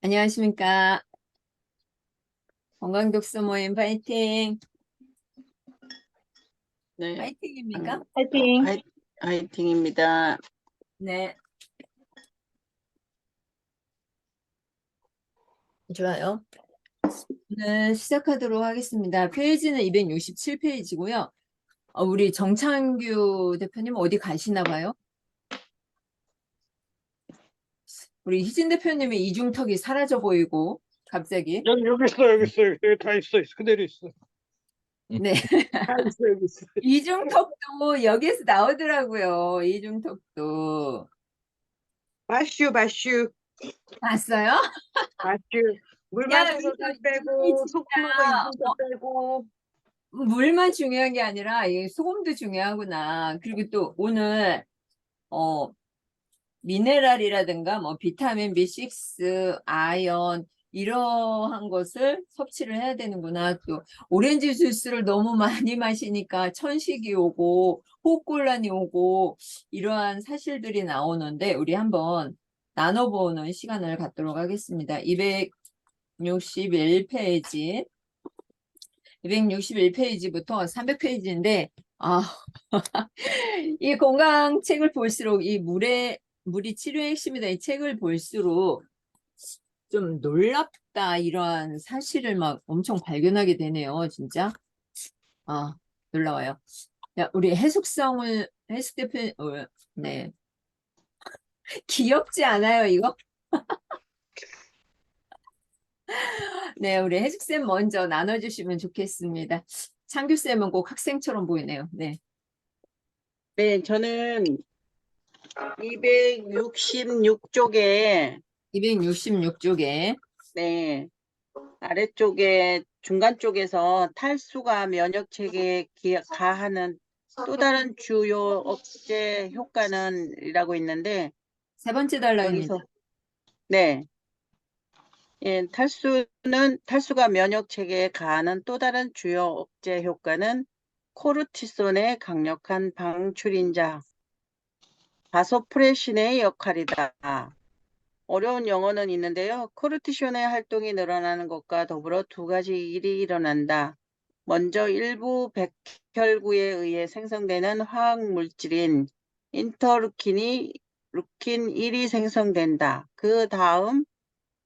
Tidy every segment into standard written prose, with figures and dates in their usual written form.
안녕하십니까. 건강독서 모임 파이팅. 네, 파이팅입니까? 파이팅. 화이팅입니다. 네. 좋아요. 오늘 시작하도록 하겠습니다. 페이지는 267페이지고요. 우리 정창규 대표님 어디 가시나 봐요? 우리 희진 대표님의 이중턱이 사라져 보이고 갑자기. 여기 있어, 여기 있어, 여기 다 있어, 그대로 있어. 네. 다 있어, 여기 있어. 이중턱도 여기에서 나오더라고요. 이중턱도. 마슈. 봤어요? 물 야, 마셔서 이거 살 빼고, 진짜. 소금 먹어 이중도 빼고. 물만 중요한 게 아니라 이 소금도 중요하구나. 그리고 또 오늘 어 미네랄이라든가 뭐 비타민 B6, 아연 이러한 것을 섭취를 해야 되는구나. 또 오렌지 주스를 너무 많이 마시니까 천식이 오고 호흡곤란이 오고 이러한 사실들이 나오는데 우리 한번 나눠보는 시간을 갖도록 하겠습니다. 261페이지 261페이지부터 300페이지인데, 이 건강책을 볼수록 물이 치료의 핵심이다. 이 책을 볼수록 좀 놀랍다. 이러한 사실을 막 엄청 발견하게 되네요. 진짜. 놀라워요. 야, 우리 해숙 대표, 네. 귀엽지 않아요, 이거? 네, 우리 해숙쌤 먼저 나눠주시면 좋겠습니다. 창규쌤은 꼭 학생처럼 보이네요. 네. 네, 저는 266쪽에 266쪽에 네, 아래쪽에 중간 쪽에서 탈수가 면역 체계에 가하는 또 다른 주요 억제 효과는 이라고 있는데 세 번째 단락입니다. 여기서 네. 예, 탈수가 면역 체계에 가하는 또 다른 주요 억제 효과는 코르티손의 강력한 방출인자 바소프레신의 역할이다. 어려운 영어는 있는데요. 코르티손의 활동이 늘어나는 것과 더불어 두 가지 일이 일어난다. 먼저 일부 백혈구에 의해 생성되는 화학 물질인 루킨 1이 생성된다. 그 다음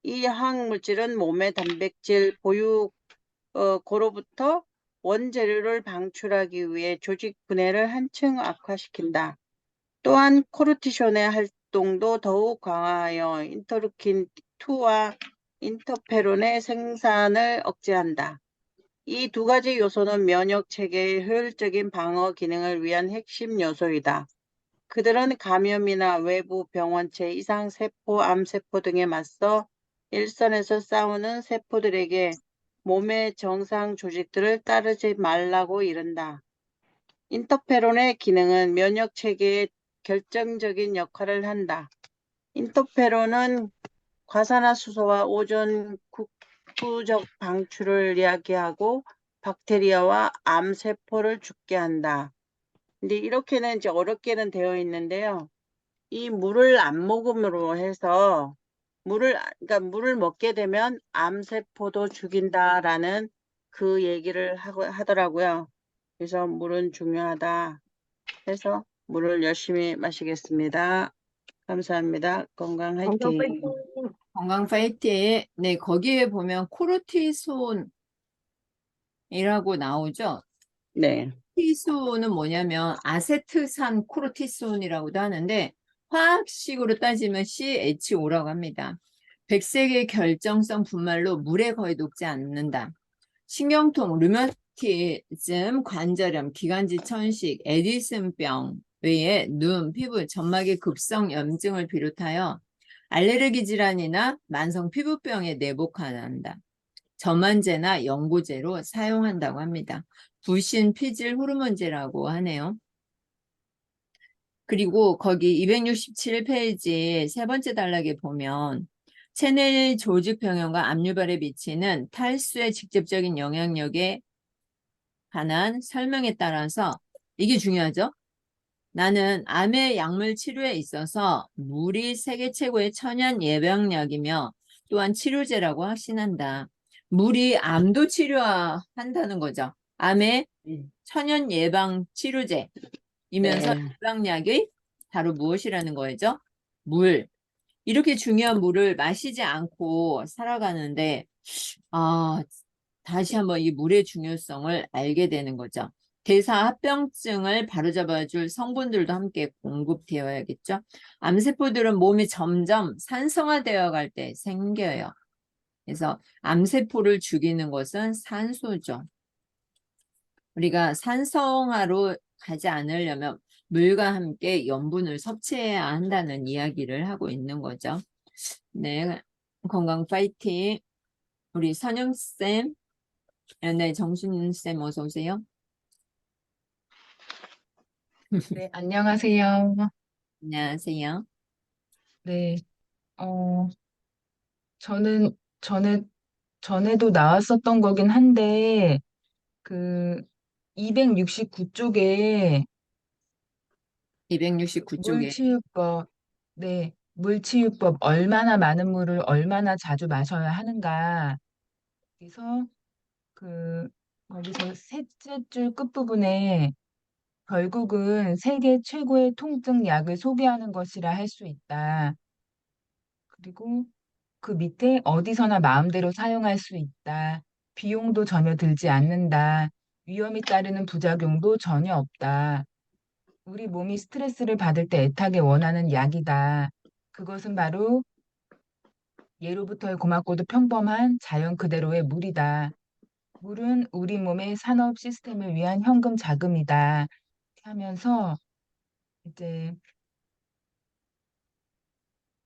이 화학물질은 몸의 단백질 보유고로부터 원재료를 방출하기 위해 조직 분해를 한층 악화시킨다. 또한 코르티손의 활동도 더욱 강화하여 인터루킨2와 인터페론의 생산을 억제한다. 이 두 가지 요소는 면역 체계의 효율적인 방어 기능을 위한 핵심 요소이다. 그들은 감염이나 외부 병원체 이상 세포, 암세포 등에 맞서 일선에서 싸우는 세포들에게 몸의 정상 조직들을 따르지 말라고 이른다. 인터페론의 기능은 면역 체계에 결정적인 역할을 한다. 인터페론은 과산화수소와 오존 국부적 방출을 이야기하고 박테리아와 암세포를 죽게 한다. 근데 이렇게는 이제 어렵게는 되어 있는데요. 이 물을 안 먹음으로 해서 그러니까 물을 먹게 되면 암세포도 죽인다라는 그 얘기를 하더라고요. 그래서 물은 중요하다 해서 물을 열심히 마시겠습니다. 감사합니다. 건강 건강 화이팅. 파이팅. 건강 파이팅. 네, 거기에 보면 코르티손이라고 나오죠. 네. 코르티손은 뭐냐면 아세트산 코르티손이라고도 하는데 화학식으로 따지면 CHO라고 합니다. 백색의 결정성 분말로 물에 거의 녹지 않는다. 신경통, 류마티즘, 관절염, 기관지 천식, 에디슨병 외에 눈, 피부, 점막의 급성 염증을 비롯하여 알레르기 질환이나 만성 피부병에 내복한다. 점안제나 연고제로 사용한다고 합니다. 부신, 피질, 호르몬제라고 하네요. 그리고 거기 267페이지 세 번째 단락에 보면 체내 조직 병형과 압류발에 미치는 탈수의 직접적인 영향력에 관한 설명에 따라서 이게 중요하죠. 나는 암의 약물 치료에 있어서 물이 세계 최고의 천연 예방약이며 또한 치료제라고 확신한다. 물이 암도 치료한다는 거죠. 암의 천연 예방 치료제이면서 네. 예방약이 바로 무엇이라는 거죠? 물. 이렇게 중요한 물을 마시지 않고 살아가는데, 아, 다시 한번 이 물의 중요성을 알게 되는 거죠. 대사합병증을 바로잡아줄 성분들도 함께 공급되어야겠죠. 암세포들은 몸이 점점 산성화되어 갈 때 생겨요. 그래서 암세포를 죽이는 것은 산소죠. 우리가 산성화로 가지 않으려면 물과 함께 염분을 섭취해야 한다는 이야기를 하고 있는 거죠. 네, 건강 파이팅. 우리 선영쌤, 네, 정순쌤 어서 오세요. 네, 안녕하세요. 안녕하세요. 네, 어, 저는 전에도 나왔었던 거긴 한데, 그, 269쪽에 269쪽에 물치유법, 네, 물치유법 얼마나 많은 물을 얼마나 자주 마셔야 하는가. 그래서 거기서 셋째 줄 끝부분에 결국은 세계 최고의 통증 약을 소비하는 것이라 할 수 있다. 그리고 그 밑에 어디서나 마음대로 사용할 수 있다. 비용도 전혀 들지 않는다. 위험이 따르는 부작용도 전혀 없다. 우리 몸이 스트레스를 받을 때 애타게 원하는 약이다. 그것은 바로 예로부터의 고맙고도 평범한 자연 그대로의 물이다. 물은 우리 몸의 산업 시스템을 위한 현금 자금이다. 이렇게 하면서 이제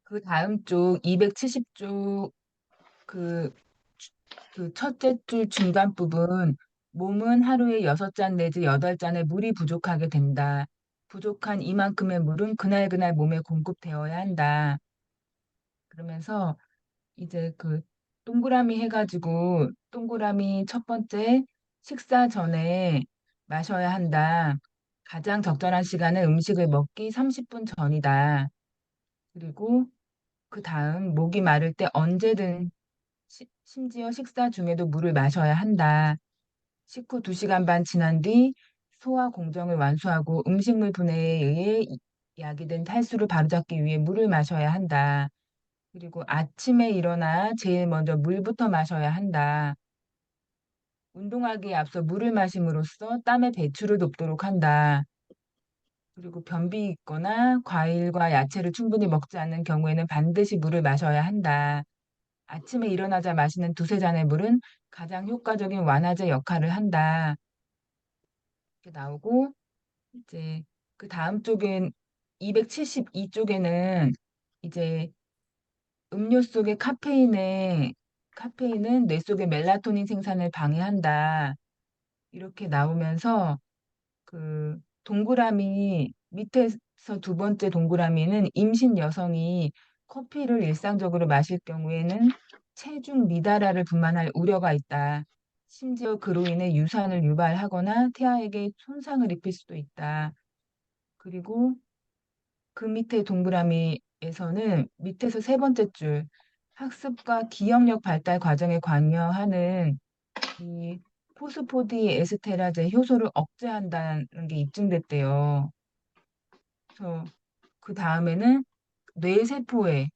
그 다음 쪽 270쪽 그 그 첫째 줄 중간 부분, 몸은 하루에 6잔 내지 8잔의 물이 부족하게 된다. 부족한 이만큼의 물은 그날그날 몸에 공급되어야 한다. 그러면서 이제 그 동그라미 해가지고 동그라미 첫 번째 식사 전에 마셔야 한다. 가장 적절한 시간은 음식을 먹기 30분 전이다. 그리고 그 다음 목이 마를 때 언제든 심지어 식사 중에도 물을 마셔야 한다. 식후 2시간 반 지난 뒤 소화 공정을 완수하고 음식물 분해에 의해 야기된 탈수를 바로잡기 위해 물을 마셔야 한다. 그리고 아침에 일어나 제일 먼저 물부터 마셔야 한다. 운동하기에 앞서 물을 마심으로써 땀의 배출을 돕도록 한다. 그리고 변비 있거나 과일과 야채를 충분히 먹지 않는 경우에는 반드시 물을 마셔야 한다. 아침에 일어나자 마시는 2~3잔의 물은 가장 효과적인 완화제 역할을 한다. 이렇게 나오고 이제 그 다음 쪽엔 272쪽에는 이제 음료 속의 카페인은 뇌 속의 멜라토닌 생산을 방해한다. 이렇게 나오면서 그 동그라미 밑에서 두 번째 동그라미는 임신 여성이 커피를 일상적으로 마실 경우에는 체중 미달화를 분만할 우려가 있다. 심지어 그로 인해 유산을 유발하거나 태아에게 손상을 입힐 수도 있다. 그리고 그 밑에 동그라미에서는 밑에서 세 번째 줄 학습과 기억력 발달 과정에 관여하는 이 포스포디에스테라제 효소를 억제한다는 게 입증됐대요. 그래서 그 다음에는 뇌세포에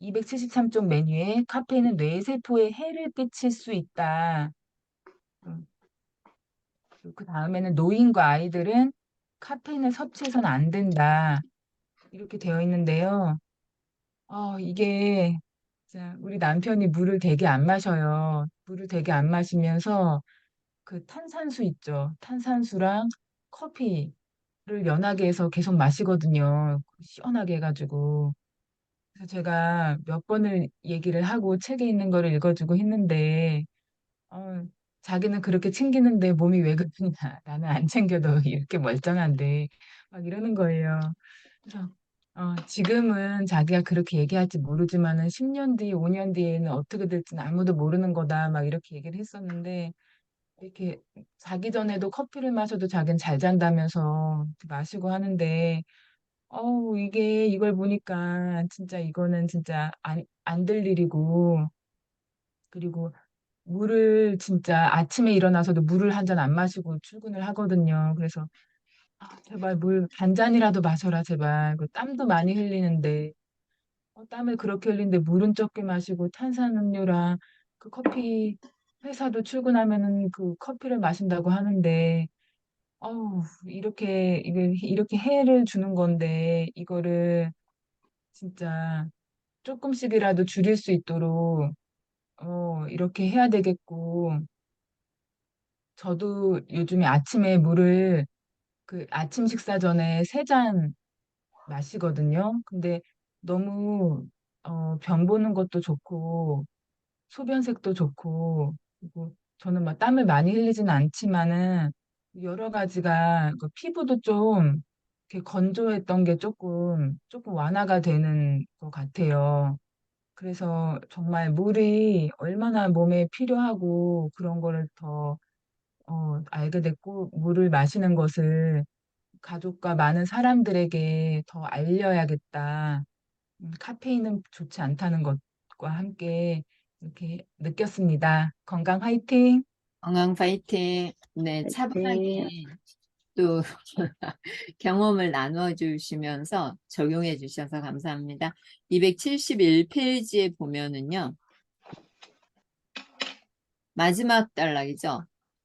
273쪽 메뉴에 카페인은 뇌세포에 해를 끼칠 수 있다. 음, 그 다음에는 노인과 아이들은 카페인을 섭취해서는 안 된다. 이렇게 되어 있는데요. 이게 진짜 우리 남편이 물을 되게 안 마셔요. 물을 되게 안 마시면서 그 탄산수 있죠. 탄산수랑 커피를 연하게 해서 계속 마시거든요. 시원하게 해가지고. 그래서 제가 몇 번을 얘기를 하고 책에 있는 거를 읽어주고 했는데, 어, 자기는 그렇게 챙기는데 몸이 왜 그러냐. 나는 안 챙겨도 이렇게 멀쩡한데. 막 이러는 거예요. 그래서 지금은 자기가 그렇게 얘기할지 모르지만은 10년 뒤, 5년 뒤에는 어떻게 될지는 아무도 모르는 거다. 막 이렇게 얘기를 했었는데, 이렇게 자기 전에도 커피를 마셔도 자기는 잘 잔다면서 마시고 하는데, 이걸 보니까 진짜 이거는 진짜 안 될 일이고, 그리고 물을 진짜 아침에 일어나서도 물을 한 잔 안 마시고 출근을 하거든요. 그래서 제발 물 반 잔이라도 마셔라, 제발. 그 땀도 많이 흘리는데, 땀을 그렇게 흘리는데 물은 적게 마시고 탄산음료랑 그 커피, 회사도 출근하면은 그 커피를 마신다고 하는데, 이렇게 해를 주는 건데, 이거를 진짜 조금씩이라도 줄일 수 있도록, 이렇게 해야 되겠고, 저도 요즘에 아침에 물을 그 아침 식사 전에 3잔 마시거든요. 근데 너무, 변 보는 것도 좋고, 소변색도 좋고, 그리고 저는 막 땀을 많이 흘리지는 않지만은, 여러 가지가, 그 피부도 좀, 이렇게 건조했던 게 조금 완화가 되는 것 같아요. 그래서 정말 물이 얼마나 몸에 필요하고 그런 거를 더 알게 됐고, 물을 마시는 것을 가족과 많은 사람들에게 더 알려야겠다. 카페인은 좋지 않다는 것과 함께 이렇게 느꼈습니다. 건강 화이팅! 건강 파이팅. 네, 네. 차분하게 또 경험을 나눠 주시면서 적용해 주셔서 감사합니다. 271페이지에 보면은요. 마지막 단락이죠.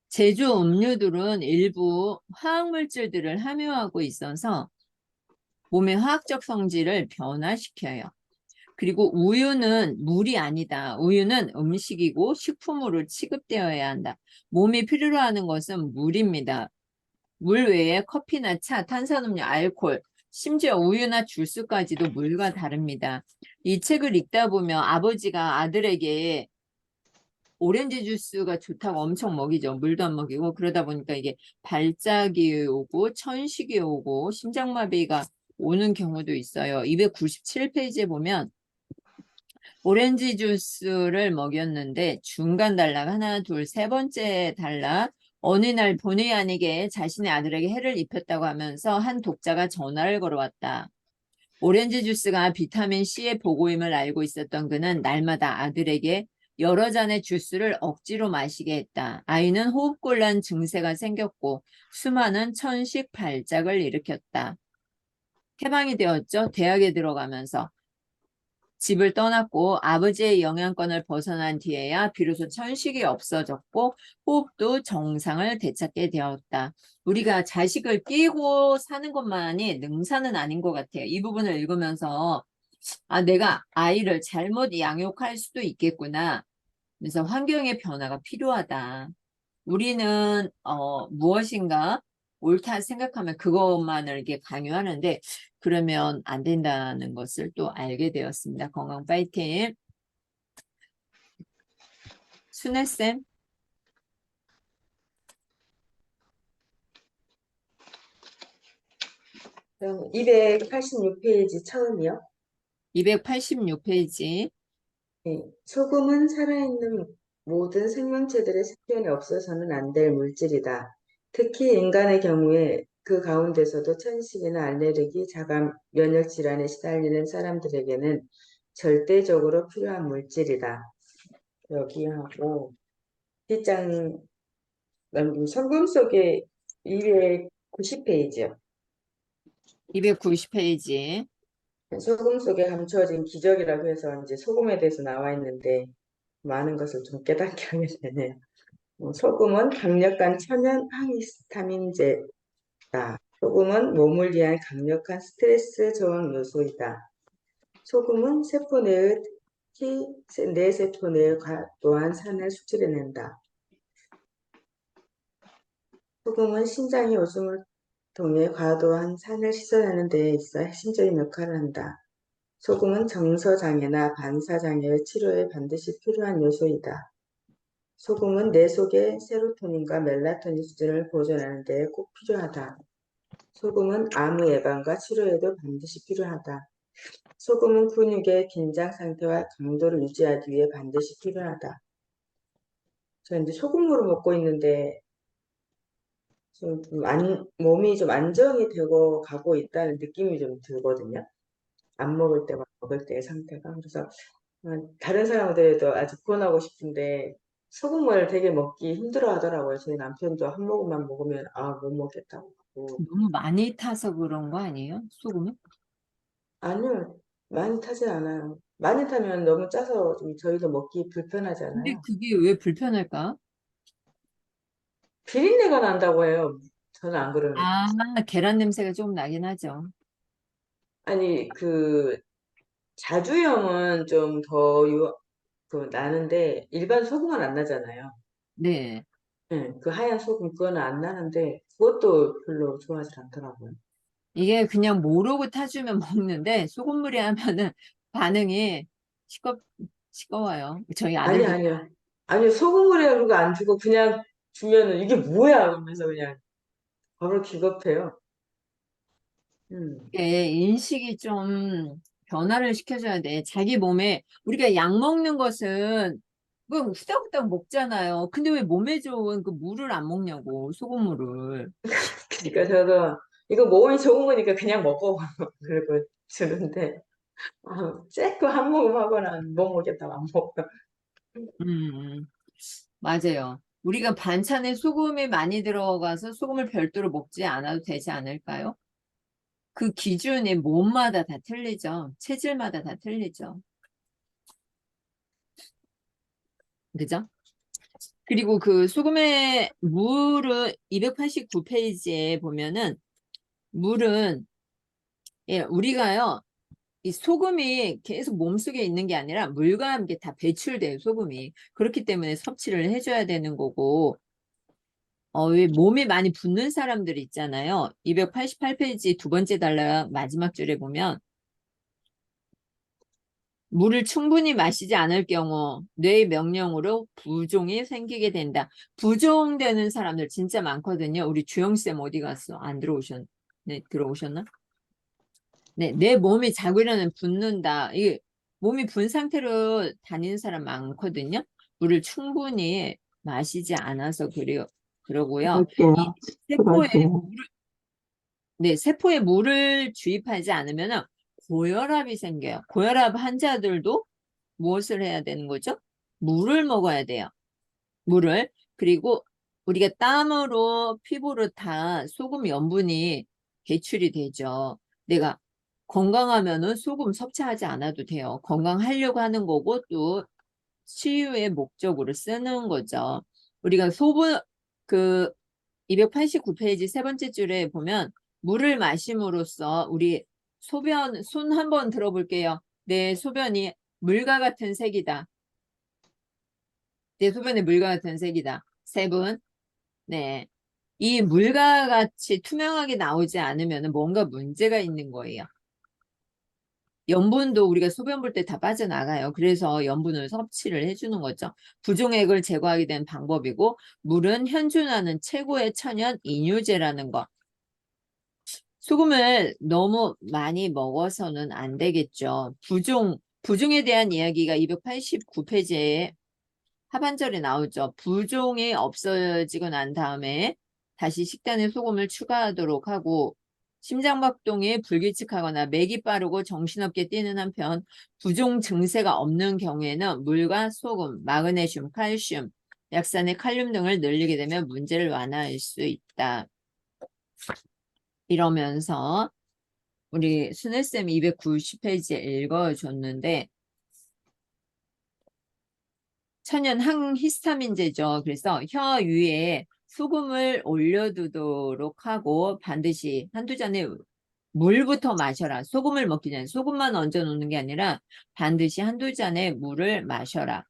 제조 음료들은 일부 화학물질들을 함유하고 있어서 몸의 화학적 성질을 변화시켜요. 그리고 우유는 물이 아니다. 우유는 음식이고 식품으로 취급되어야 한다. 몸이 필요로 하는 것은 물입니다. 물 외에 커피나 차, 탄산음료, 알코올, 심지어 우유나 주스까지도 물과 다릅니다. 이 책을 읽다 보면 아버지가 아들에게 오렌지 주스가 좋다고 엄청 먹이죠. 물도 안 먹이고 그러다 보니까 이게 발작이 오고 천식이 오고 심장마비가 오는 경우도 있어요. 297페이지에 보면 오렌지 주스를 먹였는데 중간 단락 하나, 둘, 세 번째 단락 어느 날 본의 아니게 자신의 아들에게 해를 입혔다고 하면서 한 독자가 전화를 걸어왔다. 오렌지 주스가 비타민 C의 보고임을 알고 있었던 그는 날마다 아들에게 여러 잔의 주스를 억지로 마시게 했다. 아이는 호흡곤란 증세가 생겼고 수많은 천식 발작을 일으켰다. 해방이 되었죠. 대학에 들어가면서. 집을 떠났고 아버지의 영향권을 벗어난 뒤에야 비로소 천식이 없어졌고 호흡도 정상을 되찾게 되었다. 우리가 자식을 끼고 사는 것만이 능사는 아닌 것 같아요. 이 부분을 읽으면서 내가 아이를 잘못 양육할 수도 있겠구나. 그래서 환경의 변화가 필요하다. 우리는 무엇인가 옳다 생각하면 그것만을 이렇게 강요하는데 그러면 안 된다는 것을 또 알게 되었습니다. 건강 파이팅. 순애쌤 286페이지 처음이요. 286페이지. 네. 소금은 살아있는 모든 생명체들의 생존에 없어서는 안 될 물질이다. 특히 인간의 경우에 그 가운데서도 천식이나 알레르기, 자가 면역 질환에 시달리는 사람들에게는 절대적으로 필요한 물질이다. 여기하고 뒷장 소금 속에 290페이지요. 290페이지. 소금 속에 감춰진 기적이라고 해서 이제 소금에 대해서 나와 있는데 많은 것을 좀 깨닫게 하게 되네요. 소금은 강력한 천연 항히스타민제다. 소금은 몸을 위한 강력한 스트레스 저항 요소이다. 소금은 세포 내의 특히 뇌세포 내에 과도한 산을 수출해낸다. 소금은 신장의 오줌을 통해 과도한 산을 씻어내는 데 있어 핵심적인 역할을 한다. 소금은 정서장애나 반사장애의 치료에 반드시 필요한 요소이다. 소금은 뇌 속의 세로토닌과 멜라토닌 수준을 보존하는 데 꼭 필요하다. 소금은 암 예방과 치료에도 반드시 필요하다. 소금은 근육의 긴장 상태와 강도를 유지하기 위해 반드시 필요하다. 저 이제 소금으로 먹고 있는데 몸이 좀 안정이 되고 가고 있다는 느낌이 좀 들거든요. 안 먹을 때와 먹을 때의 상태가. 그래서 다른 사람들도 아직 구원하고 싶은데 소금을 되게 먹기 힘들어 하더라고요. 저희 남편도 한 모금만 먹으면 못 먹겠다고 하고. 너무 많이 타서 그런 거 아니에요? 소금을? 아니요, 많이 타진 않아요. 많이 타면 너무 짜서 좀 저희도 먹기 근데 불편하잖아요. 그게 왜 불편할까? 비린내가 난다고 해요. 저는 안 그러는데. 아, 계란 냄새가 좀 나긴 하죠. 아니, 자주염은 좀 더 나는데 일반 소금은 안 나잖아요. 네. 네, 그 하얀 소금 그거는 안 나는데 그것도 별로 좋아하지 않더라고요. 이게 그냥 모르고 타주면 먹는데 소금물이 하면은 반응이 시꺼, 시꺼워요. 저희 아니, 아들도 아니요. 아니요, 소금물에 그거 안 주고 그냥 주면은 이게 뭐야? 그러면서 그냥 바로 기겁해요. 음. 이게 인식이 좀 변화를 시켜줘야 돼. 자기 몸에 우리가 약 먹는 것은 그 후딱후딱 먹잖아요. 근데 왜 몸에 좋은 그 물을 안 먹냐고, 소금물을. 그러니까 저도 이거 몸이 좋은 거니까 그냥 먹어. 그리고 주는데 쬐끔 한 모금 하거나 못 먹겠다고 안 먹어. 음, 맞아요. 우리가 반찬에 소금이 많이 들어가서 소금을 별도로 먹지 않아도 되지 않을까요? 그 기준이 몸마다 다 틀리죠. 체질마다 다 틀리죠. 그죠? 그리고 그 소금의 물은 289페이지에 보면은 물은 우리가요 이 소금이 계속 몸속에 있는 게 아니라 물과 함께 다 배출돼요, 소금이. 그렇기 때문에 섭취를 해줘야 되는 거고 왜 몸이 많이 붓는 사람들 있잖아요. 288페이지 두 번째 단락 마지막 줄에 보면 물을 충분히 마시지 않을 경우 뇌의 명령으로 부종이 생기게 된다. 부종되는 사람들 진짜 많거든요. 우리 주영쌤 어디 갔어? 안 들어오셨, 네, 들어오셨나? 네, 내 몸이 자고 일어나면 붓는다. 이게 몸이 분 상태로 다니는 사람 많거든요. 물을 충분히 마시지 않아서 그래요. 그러고요. 이 세포에 물을, 네, 세포에 물을 주입하지 않으면 고혈압이 생겨요. 고혈압 환자들도 무엇을 해야 되는 거죠? 물을 먹어야 돼요. 물을. 그리고 우리가 땀으로 피부로 다 소금 염분이 배출이 되죠. 내가 건강하면은 소금 섭취하지 않아도 돼요. 건강하려고 하는 거고 또 치유의 목적으로 쓰는 거죠. 우리가 그 289페이지 세 번째 줄에 보면 물을 마심으로써 우리 손 한번 들어볼게요. 내 소변이 물과 같은 색이다. 내 소변이 물과 같은 색이다. 세 분. 네. 이 물과 같이 투명하게 나오지 않으면 뭔가 문제가 있는 거예요. 염분도 우리가 소변 볼 때 다 빠져나가요. 그래서 염분을 섭취를 해주는 거죠. 부종액을 제거하게 된 방법이고 물은 현존하는 최고의 천연 이뇨제라는 거. 소금을 너무 많이 먹어서는 안 되겠죠. 부종에 대한 이야기가 289페이지에 하반절에 나오죠. 부종이 없어지고 난 다음에 다시 식단에 소금을 추가하도록 하고 심장박동이 불규칙하거나 맥이 빠르고 정신없게 뛰는 한편 부종 증세가 없는 경우에는 물과 소금, 마그네슘, 칼슘, 약산의 칼륨 등을 늘리게 되면 문제를 완화할 수 있다. 이러면서 우리 순애쌤이 290페이지에 읽어줬는데 천연 항히스타민제죠. 그래서 혀 위에 소금을 올려두도록 하고 반드시 한두 잔의 물부터 마셔라. 소금을 먹기 전에 소금만 얹어 놓는 게 아니라 반드시 한두 잔의 물을 마셔라.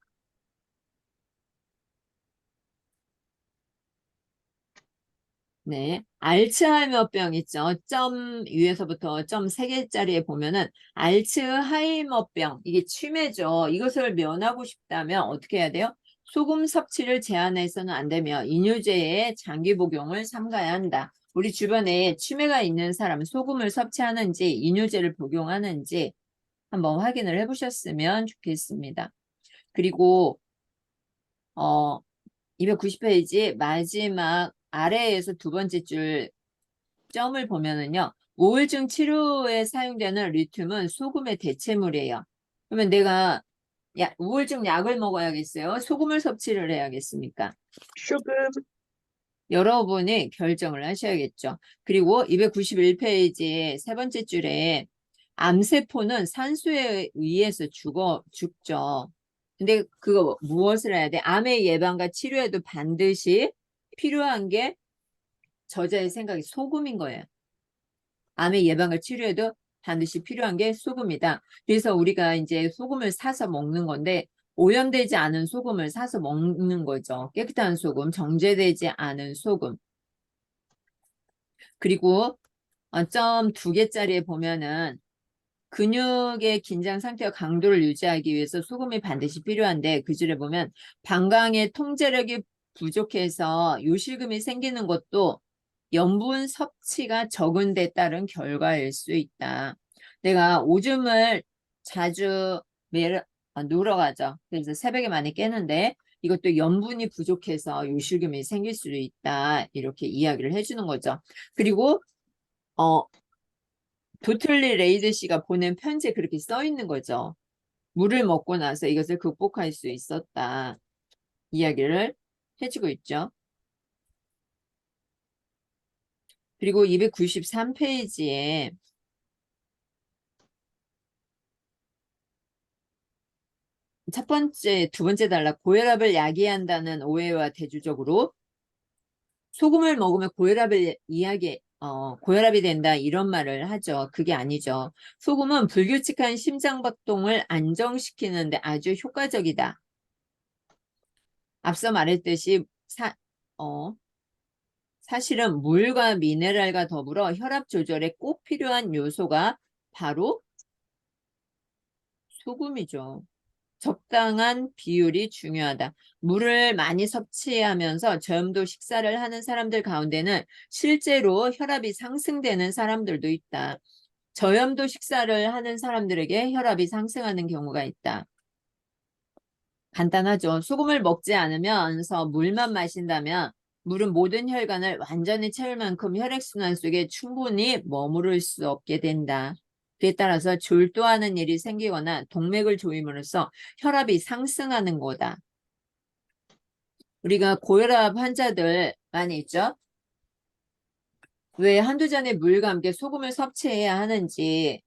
네. 알츠하이머병 있죠. 점 위에서부터 점 3개짜리에 보면은 알츠하이머병, 이게 치매죠. 이것을 면하고 싶다면 어떻게 해야 돼요? 소금 섭취를 제한해서는 안 되며 이뇨제의 장기 복용을 삼가야 한다. 우리 주변에 치매가 있는 사람은 소금을 섭취하는지 이뇨제를 복용하는지 한번 확인을 해보셨으면 좋겠습니다. 그리고 290페이지 마지막 아래에서 두 번째 줄 점을 보면은요. 우울증 치료에 사용되는 리튬은 소금의 대체물이에요. 그러면 내가 우울증 약을 먹어야겠어요? 소금을 섭취를 해야겠습니까? 수금, 여러분이 결정을 하셔야겠죠. 그리고 291페이지 세 번째 줄에 암세포는 산소에 의해서 죽죠. 근데 그거 무엇을 해야 돼? 암의 예방과 치료에도 반드시 필요한 게 저자의 생각이 소금인 거예요. 암의 예방과 치료에도 반드시 필요한 게 소금이다. 그래서 우리가 이제 소금을 사서 먹는 건데 오염되지 않은 소금을 사서 먹는 거죠. 깨끗한 소금, 정제되지 않은 소금. 그리고 점 두 개짜리에 보면은 근육의 긴장 상태와 강도를 유지하기 위해서 소금이 반드시 필요한데 그 줄에 보면 방광의 통제력이 부족해서 요실금이 생기는 것도 염분 섭취가 적은 데 따른 결과일 수 있다. 내가 오줌을 자주 누러 가죠. 그래서 새벽에 많이 깨는데 이것도 염분이 부족해서 요실금이 생길 수도 있다. 이렇게 이야기를 해주는 거죠. 그리고 도틀리 레이드 씨가 보낸 편지에 그렇게 써 있는 거죠. 물을 먹고 나서 이것을 극복할 수 있었다. 이야기를 해주고 있죠. 그리고 293페이지에 첫 번째, 두 번째 단락 고혈압을 야기한다는 오해와 대조적으로 소금을 먹으면 고혈압이 된다 이런 말을 하죠. 그게 아니죠. 소금은 불규칙한 심장박동을 안정시키는데 아주 효과적이다. 앞서 말했듯이 사실은 물과 미네랄과 더불어 혈압 조절에 꼭 필요한 요소가 바로 소금이죠. 적당한 비율이 중요하다. 물을 많이 섭취하면서 저염도 식사를 하는 사람들 가운데는 실제로 혈압이 상승되는 사람들도 있다. 저염도 식사를 하는 사람들에게 혈압이 상승하는 경우가 있다. 간단하죠. 소금을 먹지 않으면서 물만 마신다면 물은 모든 혈관을 완전히 채울 만큼 혈액순환 속에 충분히 머무를 수 없게 된다. 그에 따라서 졸도하는 일이 생기거나 동맥을 조임으로써 혈압이 상승하는 거다. 우리가 고혈압 환자들 많이 있죠? 왜 한두 잔의 물과 함께 소금을 섭취해야 하는지를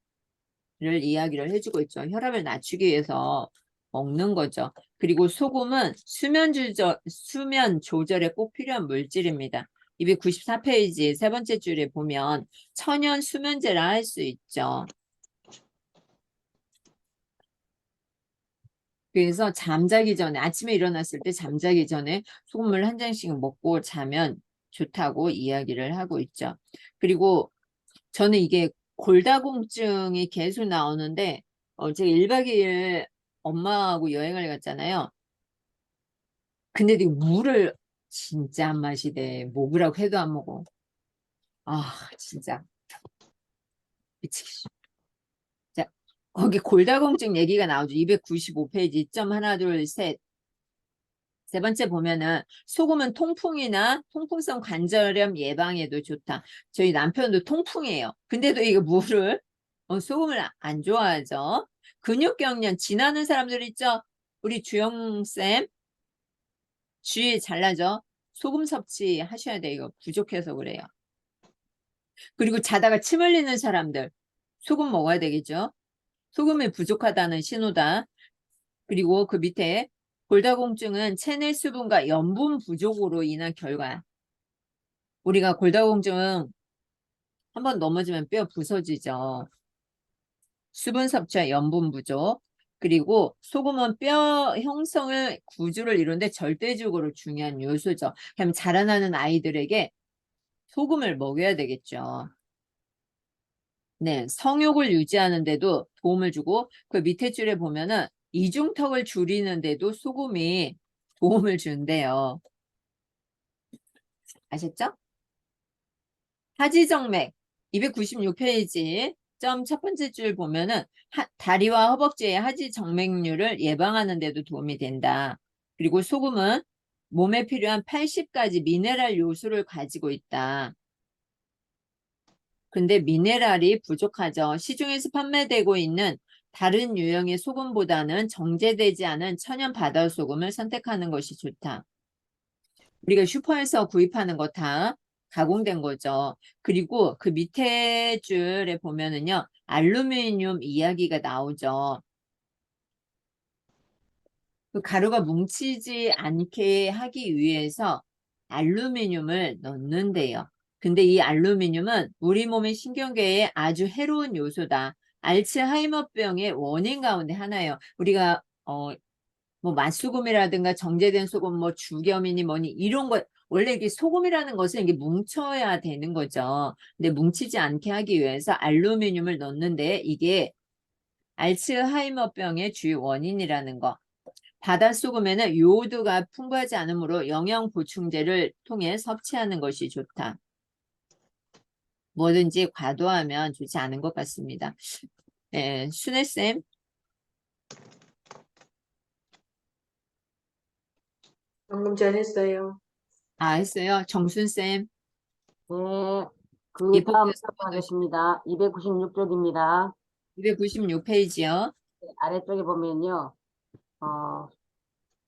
이야기를 해주고 있죠. 혈압을 낮추기 위해서 먹는 거죠. 그리고 소금은 수면 조절에 꼭 필요한 물질입니다. 294페이지 세 번째 줄에 보면 천연 수면제라 할 수 있죠. 그래서 잠자기 전에 아침에 일어났을 때 잠자기 전에 소금을 한 잔씩 먹고 자면 좋다고 이야기를 하고 있죠. 그리고 저는 이게 골다공증이 계속 나오는데 제가 1박 2일 엄마하고 여행을 갔잖아요. 근데 이 물을 진짜 안 마시대. 먹으라고 해도 안 먹어. 아, 진짜 미치겠어. 자, 거기 골다공증 얘기가 나오죠. 295페이지 점 하나 둘 셋. 세 번째 보면은 소금은 통풍이나 통풍성 관절염 예방에도 좋다. 저희 남편도 통풍이에요. 근데도 이거 물을 소금을 안 좋아하죠. 근육경련 지나는 사람들 있죠. 우리 주영쌤 주의 잘나죠. 소금 섭취하셔야 돼요. 이거 부족해서 그래요. 그리고 자다가 침 흘리는 사람들 소금 먹어야 되겠죠. 소금이 부족하다는 신호다. 그리고 그 밑에 골다공증은 체내 수분과 염분 부족으로 인한 결과야. 우리가 골다공증 한번 넘어지면 뼈 부서지죠. 수분 섭취와 염분 부족. 그리고 소금은 뼈 형성을 구조를 이루는데 절대적으로 중요한 요소죠. 그럼 자라나는 아이들에게 소금을 먹여야 되겠죠. 네, 성욕을 유지하는 데도 도움을 주고 그 밑에 줄에 보면은 이중턱을 줄이는 데도 소금이 도움을 준대요. 아셨죠? 하지정맥 296페이지 점 첫 번째 줄 보면은 다리와 허벅지의 하지정맥류를 예방하는 데도 도움이 된다. 그리고 소금은 몸에 필요한 80가지 미네랄 요소를 가지고 있다. 근데 미네랄이 부족하죠. 시중에서 판매되고 있는 다른 유형의 소금보다는 정제되지 않은 천연 바다소금을 선택하는 것이 좋다. 우리가 슈퍼에서 구입하는 거 다 가공된 거죠. 그리고 그 밑에 줄에 보면은요, 알루미늄 이야기가 나오죠. 그 가루가 뭉치지 않게 하기 위해서 알루미늄을 넣는데요. 근데 이 알루미늄은 우리 몸의 신경계에 아주 해로운 요소다. 알츠하이머병의 원인 가운데 하나예요. 우리가 뭐 맛소금이라든가 정제된 소금, 뭐 죽염이니 뭐니 이런 거 원래 이게 소금이라는 것은 이게 뭉쳐야 되는 거죠. 근데 뭉치지 않게 하기 위해서 알루미늄을 넣는데 이게 알츠하이머병의 주요 원인이라는 거. 바닷소금에는 요오드가 풍부하지 않으므로 영양 보충제를 통해 섭취하는 것이 좋다. 뭐든지 과도하면 좋지 않은 것 같습니다. 네, 순애쌤. 방금 전했어요. 했어요. 정순쌤. 네, 그 예, 다음 복귀해서 하겠습니다. 296쪽입니다. 296페이지요. 아래쪽에 보면요,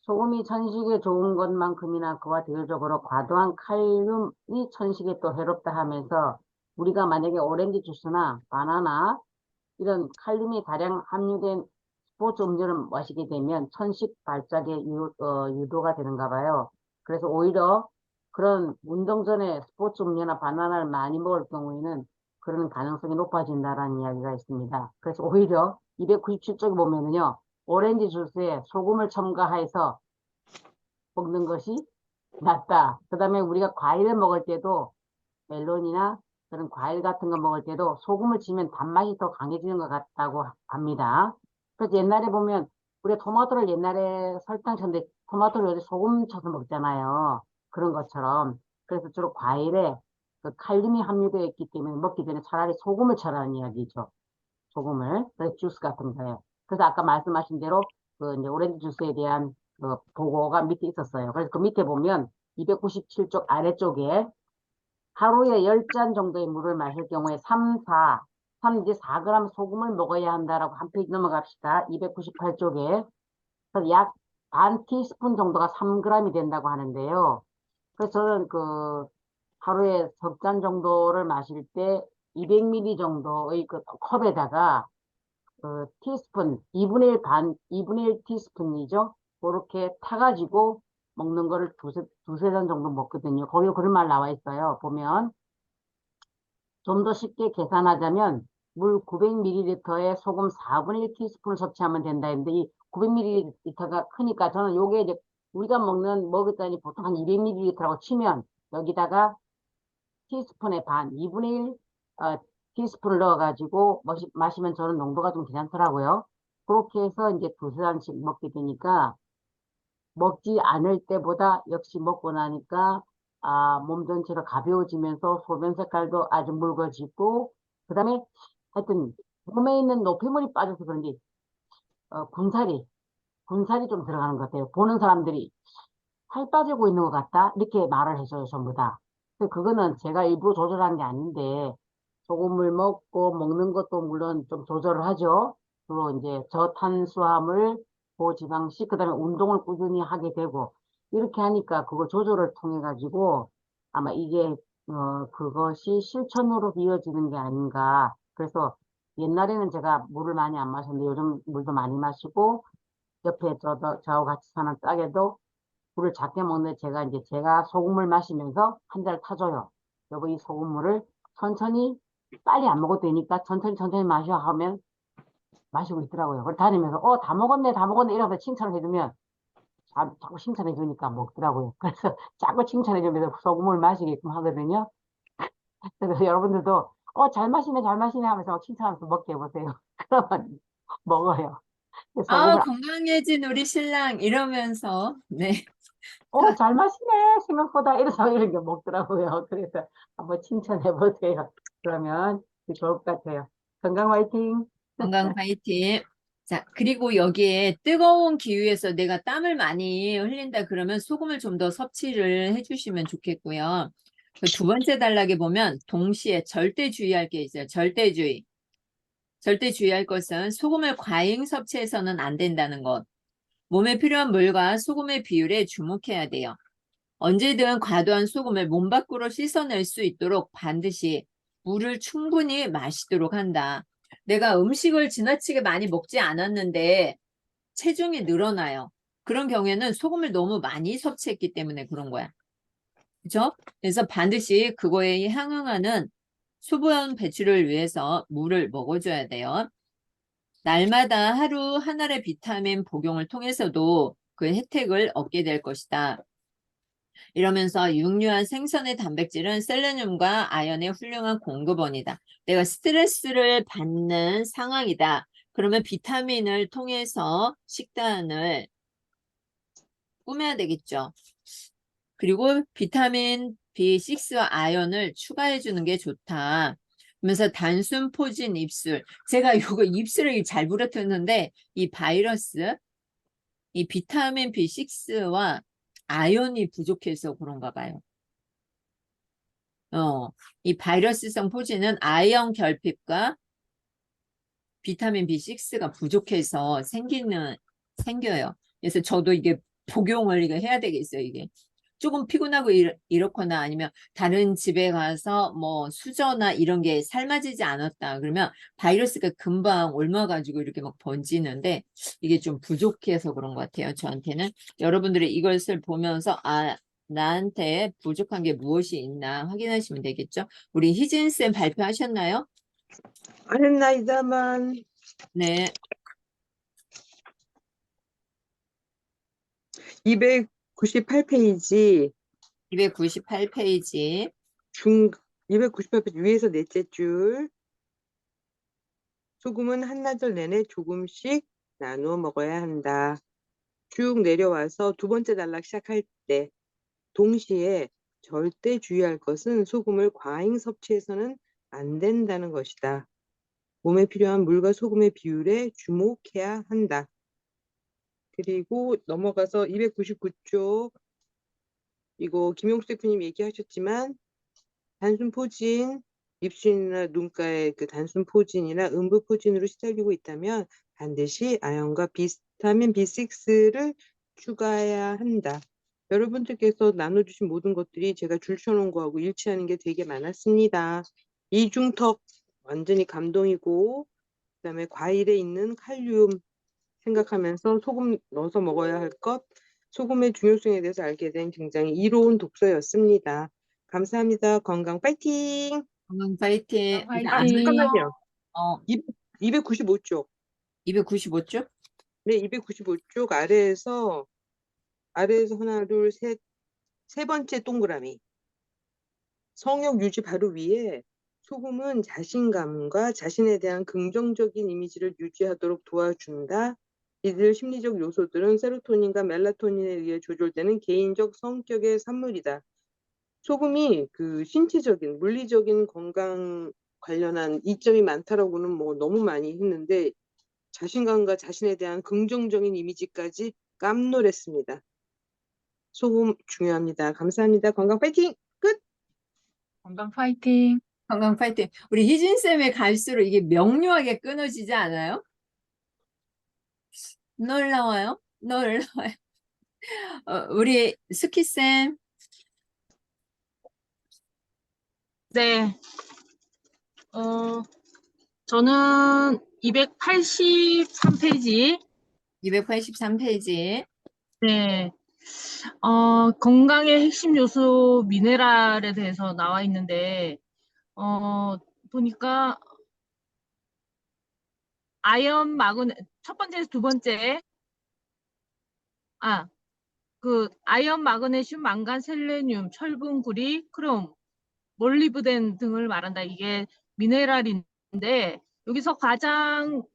소금이 천식에 좋은 것만큼이나 그와 대조적으로 과도한 칼륨이 천식에 또 해롭다 하면서 우리가 만약에 오렌지 주스나 바나나 이런 칼륨이 다량 함유된 스포츠 음료를 마시게 되면 천식 발작에 유도가 되는가 봐요. 그래서 오히려 그런 운동 전에 스포츠 음료나 바나나를 많이 먹을 경우에는 그런 가능성이 높아진다라는 이야기가 있습니다. 그래서 오히려 297쪽에 보면은요, 오렌지 주스에 소금을 첨가해서 먹는 것이 낫다. 그 다음에 우리가 과일을 먹을 때도 멜론이나 그런 과일 같은 거 먹을 때도 소금을 치면 단맛이 더 강해지는 것 같다고 합니다. 그래서 옛날에 보면 우리가 토마토를 옛날에 설탕 쳤는데 토마토를 요새 소금 쳐서 먹잖아요. 그런 것처럼. 그래서 주로 과일에 그 칼륨이 함유되어 있기 때문에 먹기 전에 차라리 소금을 쳐라는 이야기죠. 소금을. 그래서 주스 같은 거예요. 그래서 아까 말씀하신 대로 그 이제 오렌지 주스에 대한 그 보고가 밑에 있었어요. 그래서 그 밑에 보면 297쪽 아래쪽에 하루에 10잔 정도의 물을 마실 경우에 3 이제 4g 소금을 먹어야 한다라고 한 페이지 넘어갑시다. 298쪽에. 그래서 약 반 티스푼 정도가 3g이 된다고 하는데요. 그래서 저는 그 하루에 석 잔 정도를 마실 때 200ml 정도의 그 컵에다가 그 티스푼, 2분의 1 2분의 1 티스푼이죠. 그렇게 타가지고 먹는 거를 두세 잔 정도 먹거든요. 거기에 그런 말 나와 있어요. 보면 좀 더 쉽게 계산하자면 물 900ml에 소금 4분의 1 티스푼을 섭취하면 된다 했는데 이 900ml가 크니까 저는 요게 이제 우리가 먹었더니 보통 한 200ml라고 치면 여기다가 티스푼의 반, 2분의 1 티스푼을 넣어가지고 마시면 저는 농도가 좀 괜찮더라고요. 그렇게 해서 이제 두세 잔씩 먹게 되니까 먹지 않을 때보다 역시 먹고 나니까 몸 전체가 가벼워지면서 소변 색깔도 아주 묽어지고 그 다음에 하여튼 몸에 있는 노폐물이 빠져서 그런지 군살이 좀 들어가는 것 같아요. 보는 사람들이 살 빠지고 있는 것 같다 이렇게 말을 해줘요. 전부 다. 그거는 제가 일부러 조절한 게 아닌데 소금을 먹고 먹는 것도 물론 좀 조절을 하죠. 주로 이제 저탄수화물, 고지방식, 그다음에 운동을 꾸준히 하게 되고 이렇게 하니까 그거 조절을 통해 가지고 아마 이게 그것이 실천으로 이어지는 게 아닌가. 그래서 옛날에는 제가 물을 많이 안 마셨는데 요즘 물도 많이 마시고 옆에 저하고 같이 사는 짝에도 물을 작게 먹는데 제가 소금물 마시면서 한 잔을 타줘요. 여보 이 소금물을 천천히 빨리 안 먹어도 되니까 천천히 마셔 하면 마시고 있더라고요. 그걸 다니면서 다 먹었네 다 먹었네 이러면서 칭찬을 해주면 자꾸 칭찬해 주니까 먹더라고요. 그래서 자꾸 칭찬해 주면서 소금을 마시게끔 하거든요. 그래서 여러분들도 잘 마시네 잘 마시네 하면서 막 칭찬하면서 먹게 해보세요. 그러면 먹어요. 소금을 건강해진 우리 신랑 이러면서 네. 잘 마시네 생각보다 이래서 이런 게 먹더라고요. 그래서 한번 칭찬해 보세요. 그러면 좋을 것 같아요. 건강 화이팅! 건강 파이팅. 자, 그리고 여기에 뜨거운 기후에서 내가 땀을 많이 흘린다 그러면 소금을 좀 더 섭취를 해주시면 좋겠고요. 그 두 번째 단락에 보면 동시에 절대 주의할 게 있어요. 절대 주의할 것은 소금을 과잉 섭취해서는 안 된다는 것. 몸에 필요한 물과 소금의 비율에 주목해야 돼요. 언제든 과도한 소금을 몸 밖으로 씻어낼 수 있도록 반드시 물을 충분히 마시도록 한다. 내가 음식을 지나치게 많이 먹지 않았는데 체중이 늘어나요. 그런 경우에는 소금을 너무 많이 섭취했기 때문에 그런 거야. 그죠? 그래서 반드시 그거에 향응하는 수분 배출을 위해서 물을 먹어줘야 돼요. 날마다 하루 한 알의 비타민 복용을 통해서도 그 혜택을 얻게 될 것이다. 이러면서 육류한 생선의 단백질은 셀레늄과 아연의 훌륭한 공급원이다. 내가 스트레스를 받는 상황이다. 그러면 비타민을 통해서 식단을 꾸며야 되겠죠. 그리고 비타민 B6와 아연을 추가해 주는 게 좋다. 그러면서 단순 포진 입술. 제가 이거 입술을 잘 부러뜨는데 이 바이러스, 이 비타민 B6와 아연이 부족해서 그런가 봐요. 이 바이러스성 포진은 아연 결핍과 비타민 B6가 부족해서 생겨요. 그래서 저도 이게 복용을 이거 해야 되겠어요, 이게. 조금 피곤하고 이렇거나 아니면 다른 집에 가서 뭐 수저나 이런 게 삶아지지 않았다. 그러면 바이러스가 금방 옮아가지고 이렇게 막 번지는데 이게 좀 부족해서 그런 것 같아요. 저한테는. 여러분들이 이것을 보면서 나한테 부족한 게 무엇이 있나 확인하시면 되겠죠. 우리 희진쌤 발표하셨나요? 안 했나이다만. 네. 298페이지 298페이지. 298페이지 위에서 넷째 줄. 소금은 한나절 내내 조금씩 나누어 먹어야 한다. 쭉 내려와서 두 번째 단락 시작할 때 동시에 절대 주의할 것은 소금을 과잉 섭취해서는 안 된다는 것이다. 몸에 필요한 물과 소금의 비율에 주목해야 한다. 그리고 넘어가서 299쪽 이거 김용수 대표님 얘기하셨지만 단순 포진, 입술이나 눈가의 그 단순 포진이나 음부 포진으로 시달리고 있다면 반드시 아연과 비타민 B6를 추가해야 한다. 여러분들께서 나눠주신 모든 것들이 제가 줄쳐놓은 거하고 일치하는 게 되게 많았습니다. 이중턱 완전히 감동이고 그다음에 과일에 있는 칼륨 생각하면서 소금 넣어서 먹어야 할 것, 소금의 중요성에 대해서 알게 된 굉장히 이로운 독서였습니다. 감사합니다. 건강 파이팅! 건강 파이팅. 화이팅! 잠깐만요. 어, 295쪽. 295쪽? 네, 295쪽 아래에서 하나, 둘, 셋, 세 번째 동그라미. 성욕 유지 바로 위에 소금은 자신감과 자신에 대한 긍정적인 이미지를 유지하도록 도와준다. 이들 심리적 요소들은 세로토닌과 멜라토닌에 의해 조절되는 개인적 성격의 산물이다. 소금이 그 신체적인, 물리적인 건강 관련한 이점이 많다라고는 뭐 너무 많이 했는데 자신감과 자신에 대한 긍정적인 이미지까지 깜놀했습니다. 소금 중요합니다. 감사합니다. 건강 파이팅! 끝! 건강 파이팅! 건강 파이팅. 우리 희진쌤의 갈수록 이게 명료하게 끊어지지 않아요? 놀라워요? 놀라워요. 우리 스키쌤. 네, 저는 283페이지, 283페이지. 네, 건강의 핵심 요소 미네랄에 대해서 나와 있는데, 보니까 아연, 마그네, 첫 번째에서 두 번째, 아연, 마그네슘, 망간, 셀레늄, 철분, 구리, 크롬, 몰리브덴 등을 말한다. 이게 미네랄인데 여기서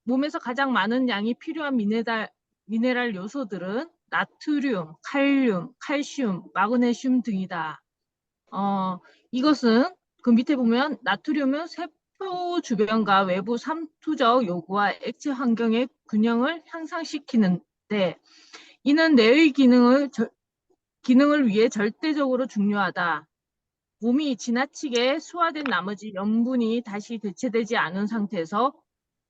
몸에서 가장 많은 양이 필요한 미네랄 요소들은 나트륨, 칼륨, 칼슘, 마그네슘 등이다. 이것은 그 밑에 보면 나트륨은 세포 주변과 외부 삼투적 요구와 액체 환경의 균형을 향상시키는데 이는 뇌의 기능을 위해 절대적으로 중요하다. 몸이 지나치게 소화된 나머지 염분이 다시 대체되지 않은 상태에서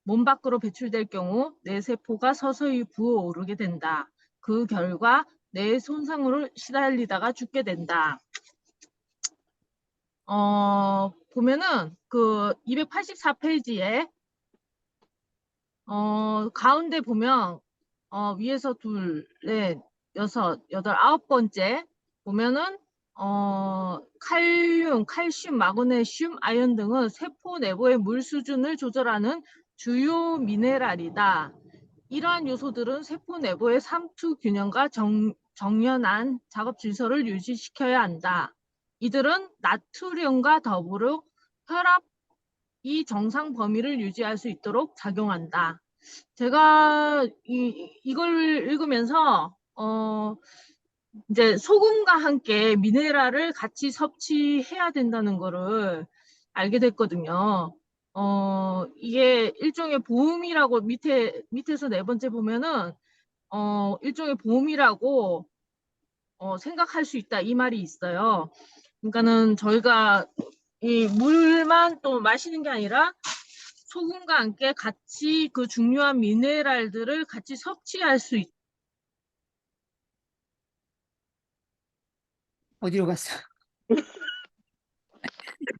몸 밖으로 배출될 경우 뇌세포가 서서히 부어오르게 된다. 그 결과 뇌 손상으로 시달리다가 죽게 된다. 보면은 그 284페이지에 가운데 보면 위에서 둘, 넷, 여섯, 여덟, 아홉 번째 보면은 칼륨, 칼슘, 마그네슘, 아연 등은 세포 내부의 물 수준을 조절하는 주요 미네랄이다. 이러한 요소들은 세포 내부의 삼투 균형과 정연한 작업 질서를 유지시켜야 한다. 이들은 나트륨과 더불어 혈압이 정상 범위를 유지할 수 있도록 작용한다. 제가 이걸 읽으면서 이제 소금과 함께 미네랄을 같이 섭취해야 된다는 거를 알게 됐거든요. 이게 일종의 보험이라고 밑에서 네 번째 보면은 일종의 보험이라고 생각할 수 있다 이 말이 있어요. 그러니까는 저희가 이 물만 또 마시는 게 아니라 소금과 함께 같이 그 중요한 미네랄들을 같이 섭취할 수 있다. 어디로 갔어?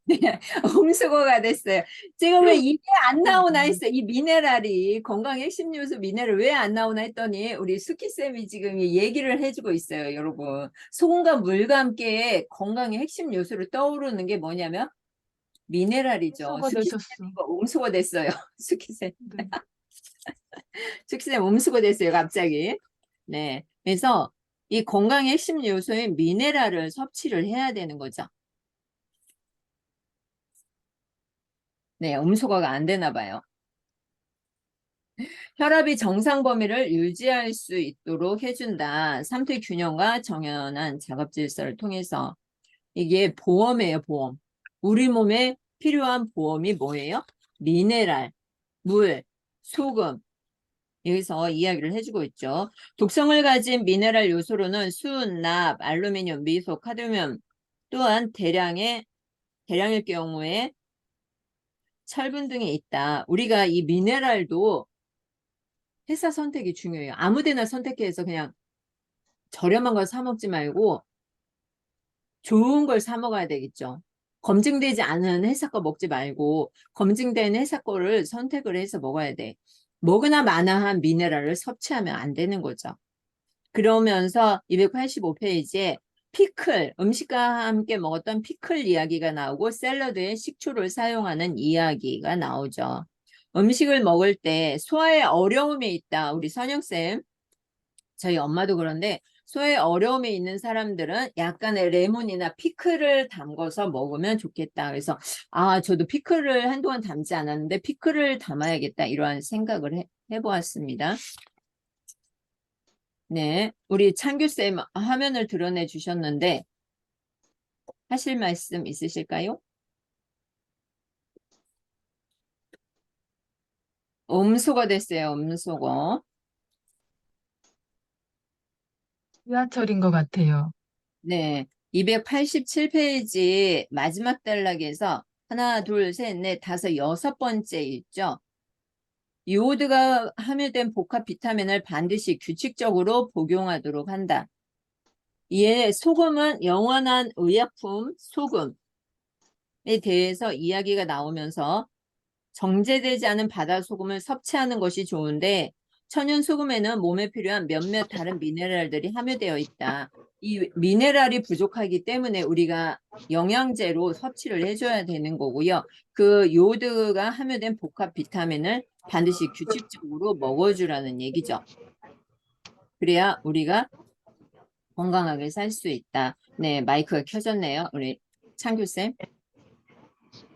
네, 음수거가 됐어요. 지금 왜 이게 안 나오나 했어요. 이 미네랄이 건강 핵심 요소 미네랄 왜 안 나오나 했더니 우리 수키쌤이 지금 이 얘기를 해주고 있어요, 여러분. 소금과 물과 함께 건강의 핵심 요소로 떠오르는 게 뭐냐면 미네랄이죠. 음소거 수키쌤 되셨어. 이거 음수거 됐어요. 수키쌤. 네. 수키쌤 음수거 됐어요, 갑자기. 네. 그래서 이 건강의 핵심 요소인 미네랄을 섭취를 해야 되는 거죠. 네, 음소거가 안 되나 봐요. 혈압이 정상 범위를 유지할 수 있도록 해준다. 삼투 균형과 정연한 작업 질서를 통해서. 이게 보험이에요, 보험. 우리 몸에 필요한 보험이 뭐예요? 미네랄, 물, 소금. 여기서 이야기를 해주고 있죠. 독성을 가진 미네랄 요소로는 순, 납, 알루미늄, 미소, 카드뮴 또한 대량일 경우에 철분 등이 있다. 우리가 이 미네랄도 회사 선택이 중요해요. 아무 데나 선택해서 그냥 저렴한 걸 사 먹지 말고 좋은 걸 사 먹어야 되겠죠. 검증되지 않은 회사 거 먹지 말고 검증된 회사 거를 선택을 해서 먹어야 돼. 먹으나 마나한 미네랄을 섭취하면 안 되는 거죠. 그러면서 285페이지에 피클, 음식과 함께 먹었던 피클 이야기가 나오고 샐러드에 식초를 사용하는 이야기가 나오죠. 음식을 먹을 때 소화에 어려움이 있다. 우리 선영쌤, 저희 엄마도 그런데 소화에 어려움이 있는 사람들은 약간의 레몬이나 피클을 담궈서 먹으면 좋겠다. 그래서 저도 피클을 한동안 담지 않았는데 피클을 담아야겠다. 이러한 생각을 해보았습니다. 네, 우리 창규쌤 화면을 드러내 주셨는데 하실 말씀 있으실까요? 음소거 됐어요, 음소거. 지하철인 것 같아요. 네, 287페이지 마지막 단락에서 하나, 둘, 셋, 넷, 다섯, 여섯 번째 있죠. 요오드가 함유된 복합 비타민을 반드시 규칙적으로 복용하도록 한다. 이에 소금은 영원한 의약품 소금에 대해서 이야기가 나오면서 정제되지 않은 바다 소금을 섭취하는 것이 좋은데 천연 소금에는 몸에 필요한 몇몇 다른 미네랄들이 함유되어 있다. 이 미네랄이 부족하기 때문에 우리가 영양제로 섭취를 해줘야 되는 거고요. 그 요오드가 함유된 복합 비타민을 반드시 규칙적으로 먹어주라는 얘기죠. 그래야 우리가 건강하게 살 수 있다. 네, 마이크가 켜졌네요. 우리 창규쌤.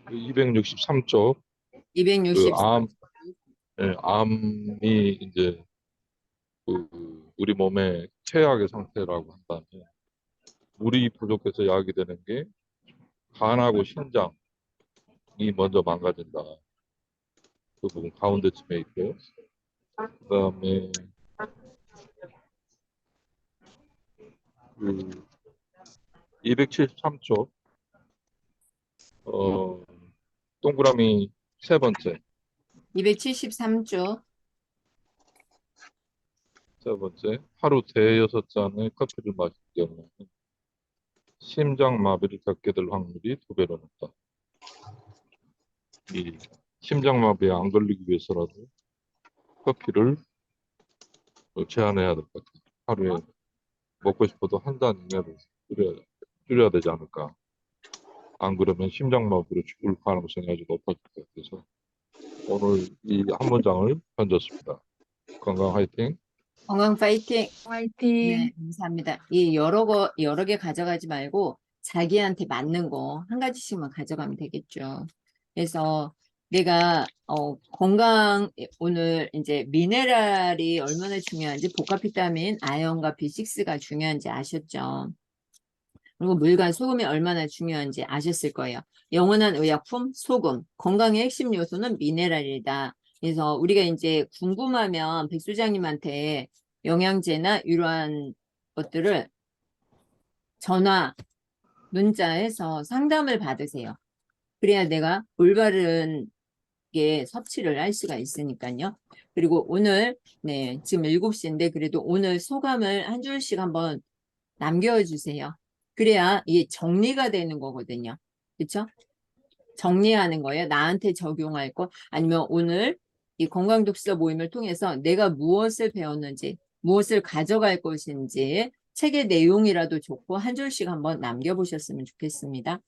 263쪽 260. 암이 이제 우리 몸의 최악의 상태라고 한다면 물이 부족해서 야기되는 게 간하고 신장, 먼저 망가진다. 그 부분 가운데쯤에 있고, 그다음에 그 273쪽 동그라미 세 번째 273조. 하루 대여섯 잔의 커피를 마실 경우 심장마비를 겪게 될 확률이 2배로 높다. 이 심장마비에 안 걸리기 위해서라도 커피를 제한해야 될 것 같아요. 하루에 먹고 싶어도 한 잔 이내로 줄여야 되지 않을까. 안 그러면 심장마비로 죽을 가능성이 아주 높아질 것 같아서 오늘 이 한 문장을 던졌습니다. 건강 화이팅! 건강 파이팅. 화이팅! 네, 감사합니다. 이 여러 개 가져가지 말고 자기한테 맞는 거 한 가지씩만 가져가면 되겠죠. 그래서 내가 건강 오늘 이제 미네랄이 얼마나 중요한지 복합 비타민, 아연과 B6가 중요한지 아셨죠? 그리고 물과 소금이 얼마나 중요한지 아셨을 거예요. 영원한 의약품 소금, 건강의 핵심 요소는 미네랄이다. 그래서 우리가 이제 궁금하면 백 소장님한테 영양제나 이러한 것들을 전화, 문자해서 상담을 받으세요. 그래야 내가 올바른 게 섭취를 할 수가 있으니까요. 그리고 오늘 지금 7시인데 그래도 오늘 소감을 한 줄씩 한번 남겨주세요. 그래야 이게 정리가 되는 거거든요. 그렇죠? 정리하는 거예요. 나한테 적용할 거 아니면 오늘 이 건강독서 모임을 통해서 내가 무엇을 배웠는지 무엇을 가져갈 것인지 책의 내용이라도 좋고 한 줄씩 한번 남겨보셨으면 좋겠습니다.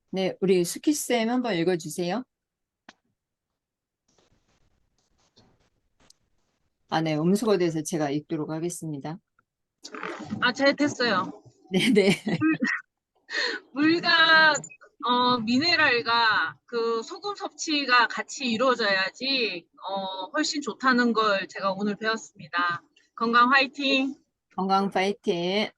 네, 우리 수키쌤 한번 읽어주세요. 네, 음수가 돼서 제가 읽도록 하겠습니다. 잘 됐어요. 네네. 물과 미네랄과 그 소금 섭취가 같이 이루어져야지 훨씬 좋다는 걸 제가 오늘 배웠습니다. 건강 화이팅! 건강 파이팅.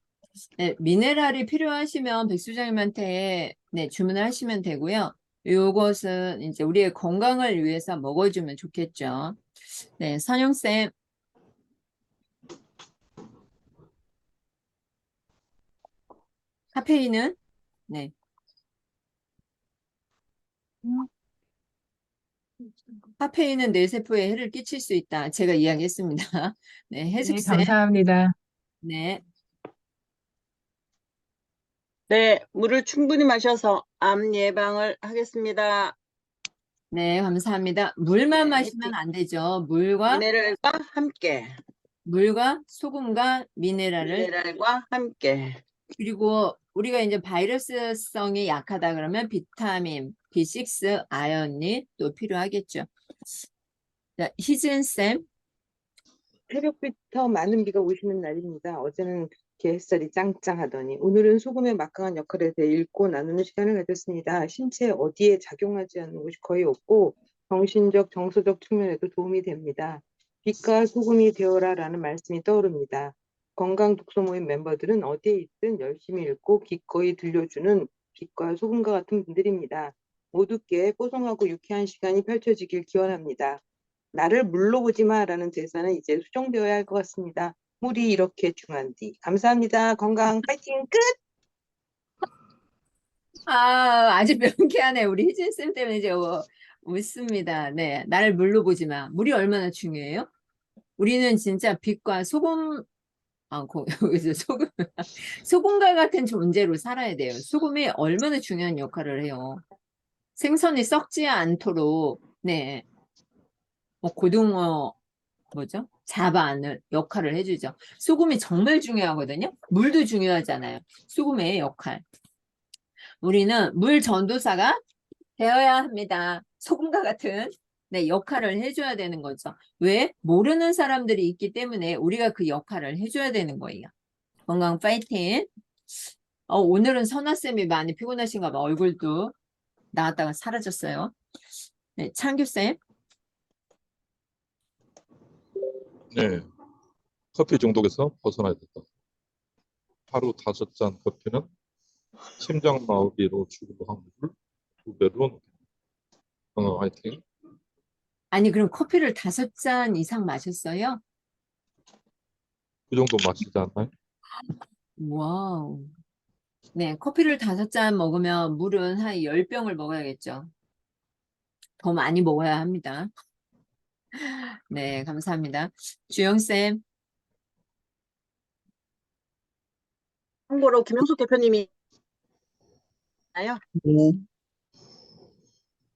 네, 미네랄이 필요하시면 백수장님한테 주문을 하시면 되고요. 요것은 이제 우리의 건강을 위해서 먹어주면 좋겠죠. 네, 선영쌤. 카페인은? 네. 카페인은 뇌세포에 해를 끼칠 수 있다. 제가 이야기했습니다. 네, 네, 해숙쌤. 감사합니다. 네, 네, 물을 충분히 마셔서 암 예방을 하겠습니다. 네, 감사합니다. 물만 네, 마시면 안 되죠. 물과 미네랄과 함께, 소금과 미네랄을 미네랄과 함께. 그리고 우리가 이제 바이러스성이 약하다 그러면 비타민, B6, 아연이 또 필요하겠죠. 자, 희진쌤. 새벽부터 많은 비가 오시는 날입니다. 어제는 그렇게 햇살이 짱짱하더니 오늘은 소금의 막강한 역할에 대해 읽고 나누는 시간을 가졌습니다. 신체 어디에 작용하지 않는 곳이 거의 없고 정신적, 정서적 측면에도 도움이 됩니다. 빛과 소금이 되어라라는 말씀이 떠오릅니다. 건강 독서 모임 멤버들은 어디에 있든 열심히 읽고 기꺼이 들려주는 빛과 소금과 같은 분들입니다. 모두께 뽀송하고 유쾌한 시간이 펼쳐지길 기원합니다. 나를 물로 보지 마라는 대사는 이제 수정되어야 할 것 같습니다. 물이 이렇게 중요한디. 감사합니다. 건강 파이팅 끝! 아주 명쾌하네. 우리 희진쌤 때문에 이제 묻습니다. 네, 나를 물로 보지 마. 물이 얼마나 중요해요? 우리는 진짜 빛과 소금, 여기서 소금, 소금과 같은 존재로 살아야 돼요. 소금이 얼마나 중요한 역할을 해요. 생선이 썩지 않도록, 네, 고등어, 뭐죠? 잡아안을 역할을 해주죠. 소금이 정말 중요하거든요. 물도 중요하잖아요. 소금의 역할. 우리는 물 전도사가 되어야 합니다. 소금과 같은 네, 역할을 해줘야 되는 거죠. 왜? 모르는 사람들이 있기 때문에 우리가 그 역할을 해줘야 되는 거예요. 건강 파이팅. 오늘은 선아쌤이 많이 피곤하신가 봐. 얼굴도 나왔다가 사라졌어요. 네, 창규쌤. 네, 커피 중독에서 벗어나야 된다. 하루 5잔 커피는 심장마비로 죽을 확률을 2배로 높인다. 건강 화이팅. 아니, 그럼 커피를 5잔 이상 마셨어요? 그 정도 마시지 않나요? 와우. 네, 커피를 5잔 먹으면 물은 한 10병을 먹어야겠죠. 더 많이 먹어야 합니다. 네, 감사합니다. 주영쌤. 참고로 김영숙 대표님이 나요. 네,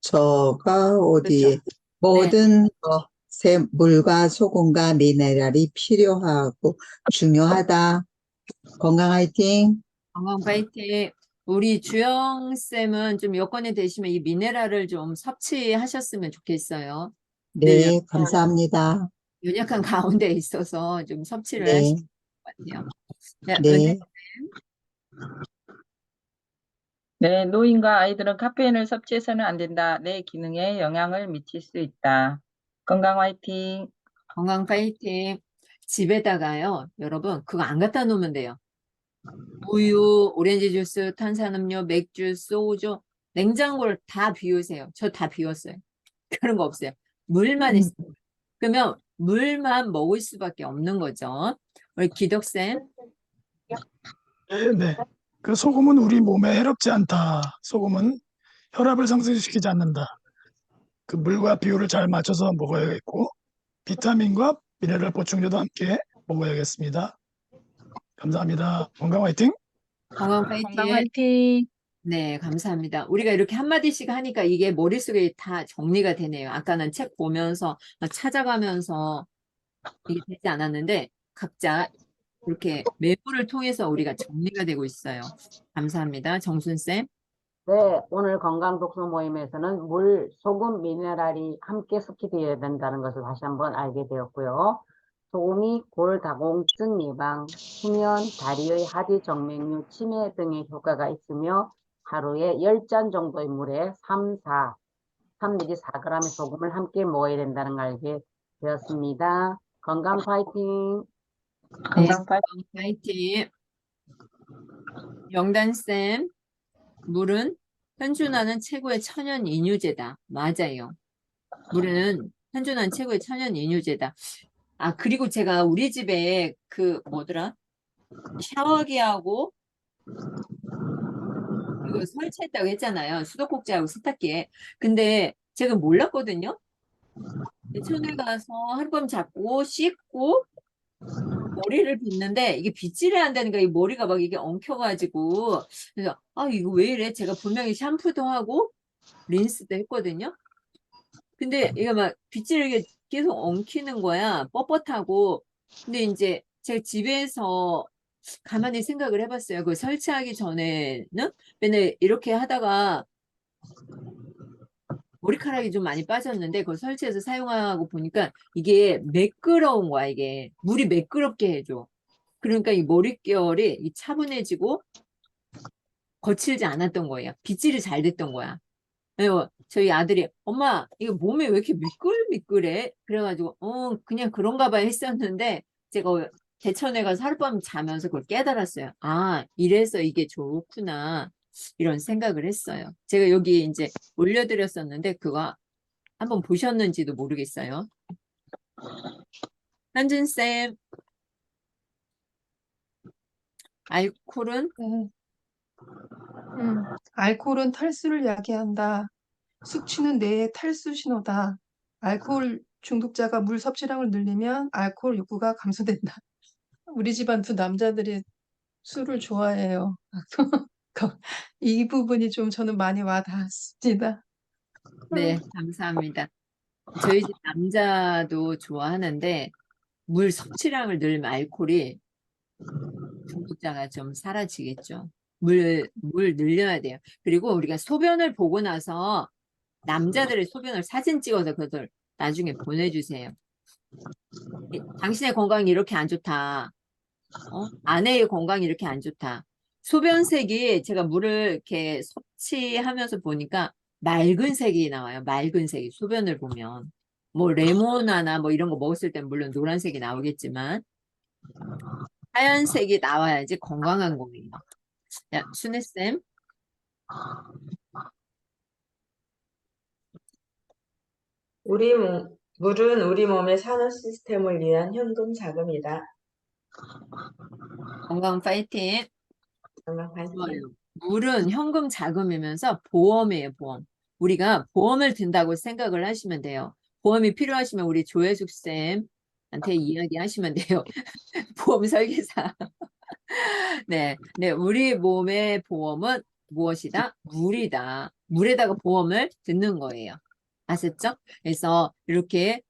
저가 어디에 네, 모든 것에 물과 소금과 미네랄이 필요하고 중요하다. 건강 화이팅. 건강 파이팅. 우리 주영쌤은 좀 여건이 되시면 이 미네랄을 좀 섭취하셨으면 좋겠어요. 네, 감사합니다. 연약한 가운데 있어서 좀 섭취를 네, 하실 것 같아요. 네, 네. 네, 노인과 아이들은 카페인을 섭취해서는 안 된다. 뇌 기능에 영향을 미칠 수 있다. 건강 화이팅. 건강 파이팅. 집에다가요, 여러분, 그거 안 갖다 놓으면 돼요. 우유, 오렌지 주스, 탄산음료, 맥주, 소주, 냉장고를 다 비우세요. 저 다 비웠어요. 그런 거 없어요. 물만 있어요. 그러면 물만 먹을 수밖에 없는 거죠. 우리 기덕쌤. 네. 그 소금은 우리 몸에 해롭지 않다. 소금은 혈압을 상승시키지 않는다. 그 물과 비율을 잘 맞춰서 먹어야겠고 비타민과 미네랄 보충제도 함께 먹어야겠습니다. 감사합니다. 건강 화이팅! 건강 건강 파이팅. 화이팅. 네, 감사합니다. 우리가 이렇게 한마디씩 하니까 이게 머릿속에 다 정리가 되네요. 아까는 책 보면서 찾아가면서 이게 되지 않았는데 각자 이렇게 메모를 통해서 우리가 정리가 되고 있어요. 감사합니다. 정순쌤. 네, 오늘 건강 독서 모임에서는 물, 소금, 미네랄이 함께 섭취되어야 된다는 것을 다시 한번 알게 되었고요. 소금이 골다공증 예방, 수면, 다리의 하지 정맥류, 치매 등의 효과가 있으며 하루에 10잔 정도의 물에 3 내지 4g의 소금을 함께 먹어야 된다는 걸 알게 되었습니다. 건강 파이팅! 네, 건강 파이팅. 건강 파이팅. 영단쌤. 물은 현준화는 최고의 천연 이뇨제다. 맞아요. 물은 현준화는 최고의 천연 이뇨제다. 그리고 제가 우리 집에 그 뭐더라? 샤워기하고 이거 설치했다고 했잖아요. 수도꼭지하고 세탁기에. 근데 제가 몰랐거든요. 대천에 가서 하룻밤 잡고 씻고 머리를 빗는데 이게 빗질이 안 되니까 이 머리가 막 이게 엉켜가지고 그래서 이거 왜 이래? 제가 분명히 샴푸도 하고 린스도 했거든요. 근데 얘가 막 빗질이 계속 엉키는 거야. 뻣뻣하고. 근데 이제 제가 집에서 가만히 생각을 해봤어요. 그 설치하기 전에는 맨날 이렇게 하다가 머리카락이 좀 많이 빠졌는데 그걸 설치해서 사용하고 보니까 이게 매끄러운 거야. 이게 물이 매끄럽게 해줘. 그러니까 이 머릿결이 이 차분해지고 거칠지 않았던 거예요. 빗질이 잘 됐던 거야. 그래서 저희 아들이 엄마 이거 몸에 왜 이렇게 미끌미끌해? 그래가지고 그냥 그런가 봐 했었는데 제가 대천에 가서 하룻밤 자면서 그걸 깨달았어요. 이래서 이게 좋구나 이런 생각을 했어요. 제가 여기 이제 올려드렸었는데 그거 한번 보셨는지도 모르겠어요. 현준쌤. 알코올은 알코올은 탈수를 야기한다. 숙취는 뇌의 탈수 신호다. 알코올 중독자가 물 섭취량을 늘리면 알코올 욕구가 감소된다. 우리 집안 두 남자들이 술을 좋아해요. 이 부분이 좀 저는 많이 와닿았습니다. 네, 감사합니다. 저희 집 남자도 좋아하는데 물 섭취량을 늘리면 알코올이 중독자가 좀 사라지겠죠. 물 늘려야 돼요. 그리고 우리가 소변을 보고 나서 남자들의 소변을 사진 찍어서 그것을 나중에 보내주세요. 당신의 건강이 이렇게 안 좋다. 아내의 건강이 이렇게 안 좋다. 소변색이 제가 물을 이렇게 섭취하면서 보니까 맑은 색이 나와요. 맑은 색이 소변을 보면. 뭐 레모나나 뭐 이런 거 먹었을 땐 물론 노란색이 나오겠지만 하얀색이 나와야지 건강한 거예요. 야, 순애쌤. 물은 우리 몸의 산후 시스템을 위한 현금 자금이다. 건강 파이팅. 건강 파이팅. 좋아요. 물은 현금 자금이면서 보험이에요, 보험. 우리가 보험을 든다고 생각을 하시면 돼요. 보험이 필요하시면 우리 조혜숙 쌤한테 이야기하시면 돼요. 보험 설계사. 네, 우리 몸의 보험은 무엇이다? 물이다. 물에다가 보험을 듣는 거예요. 아셨죠? 그래서 이렇게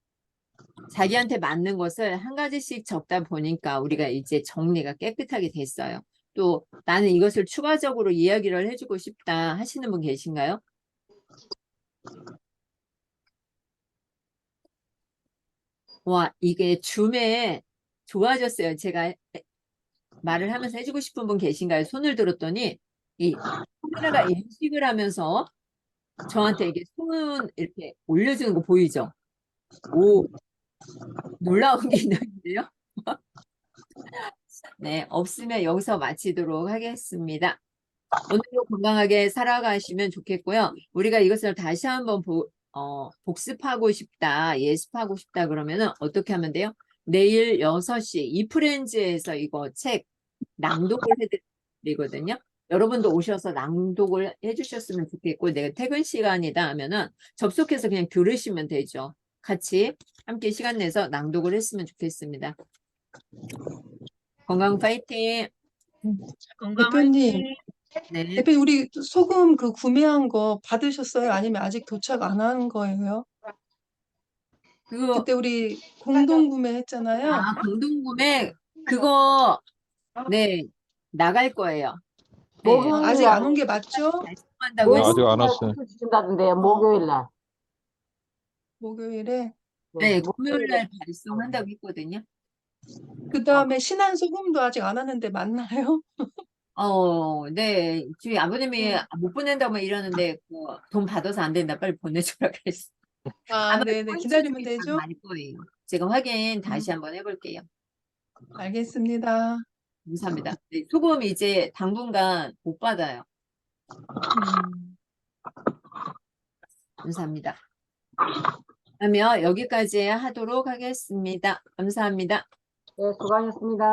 자기한테 맞는 것을 한 가지씩 적다 보니까 우리가 이제 정리가 깨끗하게 됐어요. 또 나는 이것을 추가적으로 이야기를 해주고 싶다 하시는 분 계신가요? 와, 이게 줌에 좋아졌어요. 제가 말을 하면서 해주고 싶은 분 계신가요? 손을 들었더니 이 카메라가 인식을 하면서 저한테 이게 손 이렇게 올려주는 거 보이죠? 오, 놀라운 기능인데요? 네, 없으면 여기서 마치도록 하겠습니다. 오늘도 건강하게 살아가시면 좋겠고요. 우리가 이것을 다시 한번 복습하고 싶다, 예습하고 싶다 그러면은 어떻게 하면 돼요? 내일 6시 이프렌즈에서 이거 책 낭독을 해드리거든요. 여러분도 오셔서 낭독을 해주셨으면 좋겠고 내가 퇴근 시간이다 하면은 접속해서 그냥 들으시면 되죠. 같이 함께 시간 내서 낭독을 했으면 좋겠습니다. 건강 파이팅! 건강 대표님, 화이팅! 네. 대표님, 우리 소금 그 구매한 거 받으셨어요? 아니면 아직 도착 안 한 거예요? 그거 그때 우리 공동 구매했잖아요. 공동구매 그거 네 나갈 거예요. 네. 목요일 아직 안 온 게 맞죠? 달성한다고 했어요. 아직 안 왔어요. 주신다던데요. 목요일 날. 목요일에. 네, 목요일 금요일 날. 날 발송한다고 했거든요. 그 다음에 신한 소금도 아직 안 왔는데 맞나요? 네. 저희 아버님이 못 보낸다고 이러는데 돈 받아서 안 된다. 빨리 보내주라 그랬어. 아, 아마 네네. 이번 주 기다리면 중에 다 되죠? 갈 거예요. 제가 확인 다시 한번 해볼게요. 알겠습니다. 감사합니다. 네, 소금 이제 당분간 못 받아요. 감사합니다. 그러면 여기까지 하도록 하겠습니다. 감사합니다. 네, 수고하셨습니다.